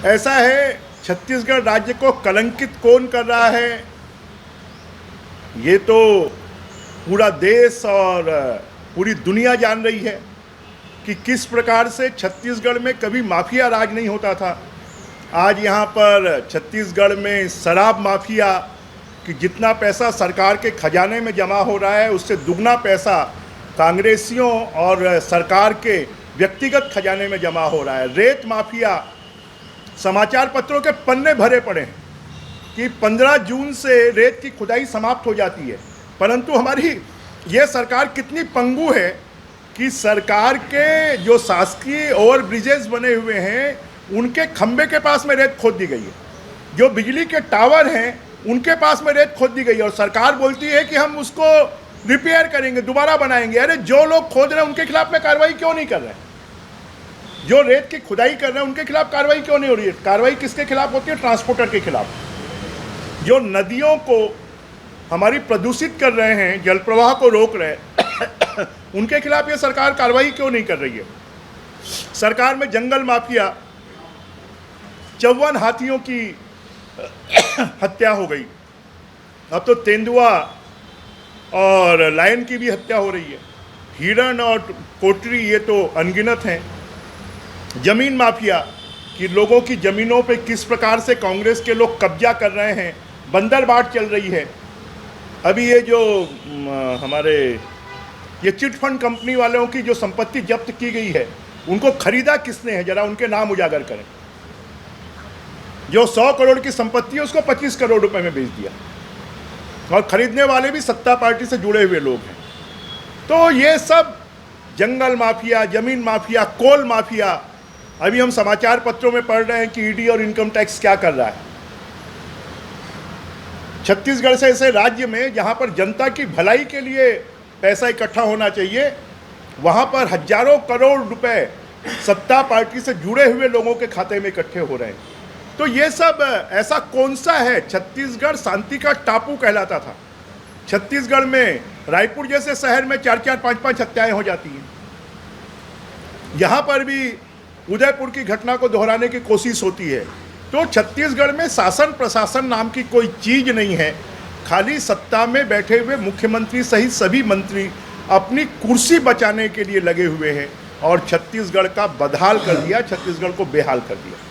ऐसा है, छत्तीसगढ़ राज्य को कलंकित कौन कर रहा है, ये तो पूरा देश और पूरी दुनिया जान रही है कि किस प्रकार से छत्तीसगढ़ में कभी माफिया राज नहीं होता था। आज यहाँ पर छत्तीसगढ़ में शराब माफिया कि जितना पैसा सरकार के खजाने में जमा हो रहा है उससे दुगना पैसा कांग्रेसियों और सरकार के व्यक्तिगत खजाने में जमा हो रहा है। रेत माफिया, समाचार पत्रों के पन्ने भरे पड़े हैं कि 15 जून से रेत की खुदाई समाप्त हो जाती है, परंतु हमारी ये सरकार कितनी पंगु है कि सरकार के जो शासकीय ओवर ब्रिजेस बने हुए हैं उनके खंबे के पास में रेत खोद दी गई है, जो बिजली के टावर हैं उनके पास में रेत खोद दी गई है और सरकार बोलती है कि हम उसको रिपेयर करेंगे, दोबारा बनाएंगे। अरे जो लोग खोद रहे हैं उनके खिलाफ में कार्रवाई क्यों नहीं कर रहे हैं? जो रेत की खुदाई कर रहे हैं उनके खिलाफ कार्रवाई क्यों नहीं हो रही है? कार्रवाई किसके खिलाफ होती है? ट्रांसपोर्टर के खिलाफ। जो नदियों को हमारी प्रदूषित कर रहे हैं, जल प्रवाह को रोक रहे हैं उनके खिलाफ ये सरकार कार्रवाई क्यों नहीं कर रही है? सरकार में जंगल माफिया, 54 हाथियों की हत्या हो गई, अब तो तेंदुआ और लायन की भी हत्या हो रही है। हिरण और कोटरी ये तो अनगिनत हैं। जमीन माफिया कि लोगों की ज़मीनों पे किस प्रकार से कांग्रेस के लोग कब्जा कर रहे हैं, बंदरबाट चल रही है। अभी ये जो हमारे ये चिट फंड कंपनी वालों की जो संपत्ति जब्त की गई है उनको खरीदा किसने है, जरा उनके नाम उजागर करें। जो 100 करोड़ की संपत्ति है उसको 25 करोड़ रुपए में बेच दिया और खरीदने वाले भी सत्ता पार्टी से जुड़े हुए लोग हैं। तो ये सब जंगल माफिया, जमीन माफिया, कोल माफिया, अभी हम समाचार पत्रों में पढ़ रहे हैं कि ईडी और इनकम टैक्स क्या कर रहा है। छत्तीसगढ़ से ऐसे राज्य में जहां पर जनता की भलाई के लिए पैसा इकट्ठा होना चाहिए, वहां पर हजारों करोड़ रुपए सत्ता पार्टी से जुड़े हुए लोगों के खाते में इकट्ठे हो रहे हैं। तो ये सब ऐसा कौन सा है? छत्तीसगढ़ शांति का टापू कहलाता था। छत्तीसगढ़ में रायपुर जैसे शहर में 4-4, 5-5 हत्याएं हो जाती हैं। यहाँ पर भी उदयपुर की घटना को दोहराने की कोशिश होती है। तो छत्तीसगढ़ में शासन प्रशासन नाम की कोई चीज़ नहीं है। खाली सत्ता में बैठे हुए मुख्यमंत्री सहित सभी मंत्री अपनी कुर्सी बचाने के लिए लगे हुए हैं और छत्तीसगढ़ का बदहाल कर दिया, छत्तीसगढ़ को बेहाल कर दिया।